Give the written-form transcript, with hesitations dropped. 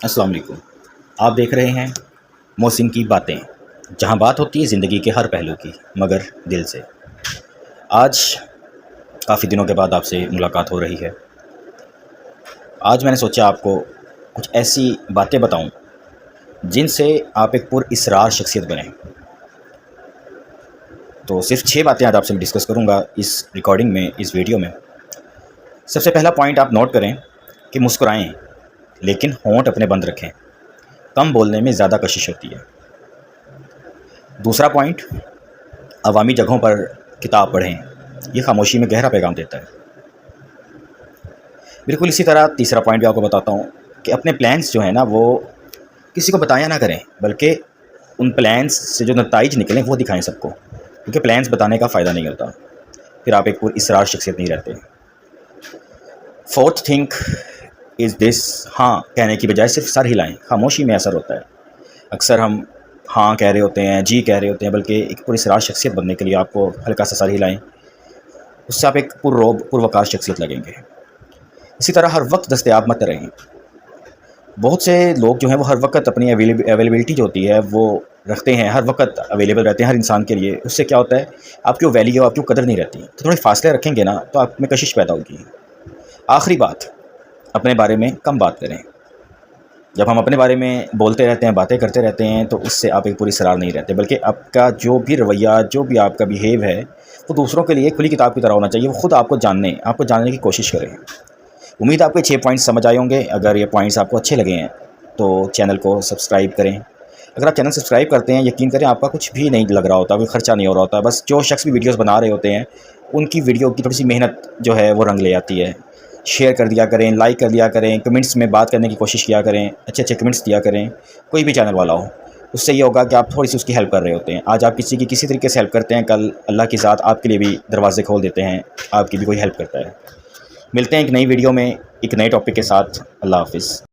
السلام علیکم۔ آپ دیکھ رہے ہیں محسن کی باتیں، جہاں بات ہوتی ہے زندگی کے ہر پہلو کی، مگر دل سے۔ آج کافی دنوں کے بعد آپ سے ملاقات ہو رہی ہے۔ آج میں نے سوچا آپ کو کچھ ایسی باتیں بتاؤں جن سے آپ ایک پر اسرار شخصیت بنیں۔ تو صرف 6 باتیں آج آپ سے ڈسکس کروں گا اس ریکارڈنگ میں، اس ویڈیو میں۔ سب سے پہلا پوائنٹ آپ نوٹ کریں کہ مسکرائیں لیکن ہونٹ اپنے بند رکھیں، کم بولنے میں زیادہ کشش ہوتی ہے۔ دوسرا پوائنٹ، عوامی جگہوں پر کتاب پڑھیں، یہ خاموشی میں گہرا پیغام دیتا ہے۔ بالکل اسی طرح تیسرا پوائنٹ بھی آپ کو بتاتا ہوں کہ اپنے پلانس جو ہیں نا وہ کسی کو بتایا نہ کریں، بلکہ ان پلانس سے جو نتائج نکلیں وہ دکھائیں سب کو، کیونکہ پلانس بتانے کا فائدہ نہیں ہوتا، پھر آپ ایک پر اسرار شخصیت نہیں رہتے۔ فورتھ تھنک از دس، ہاں کہنے کی بجائے صرف سر ہلائیں، خاموشی میں اثر ہوتا ہے۔ اکثر ہم ہاں کہہ رہے ہوتے ہیں، جی کہہ رہے ہوتے ہیں، بلکہ ایک پر اسرار شخصیت بننے کے لیے آپ کو ہلکا سا سر ہلائیں، اس سے آپ ایک پر روب پر وقار شخصیت لگیں گے۔ اسی طرح ہر وقت دستیاب مت رہیں۔ بہت سے لوگ جو ہیں وہ ہر وقت اپنی اویلیبلٹی جو ہوتی ہے وہ رکھتے ہیں، ہر وقت اویلیبل رہتے ہیں ہر انسان کے لیے۔ اس سے کیا ہوتا ہے، آپ کی ویلیو، آپ کی قدر نہیں رہتی۔ تو تھوڑے فاصلے رکھیں گے نا تو آپ میں کشش پیدا ہوگی۔ آخری بات، اپنے بارے میں کم بات کریں۔ جب ہم اپنے بارے میں بولتے رہتے ہیں، باتیں کرتے رہتے ہیں، تو اس سے آپ ایک پر اسرار نہیں رہتے، بلکہ آپ کا جو بھی رویہ، جو بھی آپ کا بیہیو ہے وہ دوسروں کے لیے کھلی کتاب کی طرح ہونا چاہیے۔ وہ خود آپ کو جاننے کی کوشش کریں۔ امید آپ کو 6 پوائنٹس سمجھ آئے ہوں گے۔ اگر یہ پوائنٹس آپ کو اچھے لگے ہیں تو چینل کو سبسکرائب کریں۔ اگر آپ چینل سبسکرائب کرتے ہیں، یقین کریں آپ کا کچھ بھی نہیں لگ رہا ہوتا، کوئی خرچہ نہیں ہو رہا ہوتا، بس جو شخص بھی ویڈیوز بنا رہے ہوتے ہیں ان کی ویڈیو کی تھوڑی سی محنت جو ہے وہ رنگ لے آتی ہے۔ شیئر کر دیا کریں، لائک کر دیا کریں، کمنٹس میں بات کرنے کی کوشش کیا کریں، اچھے اچھے کمنٹس دیا کریں، کوئی بھی چینل والا ہو۔ اس سے یہ ہوگا کہ آپ تھوڑی سی اس کی ہیلپ کر رہے ہوتے ہیں۔ آج آپ کسی کی کسی طریقے سے ہیلپ کرتے ہیں، کل اللہ کی ذات آپ کے لیے بھی دروازے کھول دیتے ہیں، آپ کی بھی کوئی ہیلپ کرتا ہے۔ ملتے ہیں ایک نئی ویڈیو میں ایک نئے ٹاپک کے ساتھ۔ اللہ حافظ۔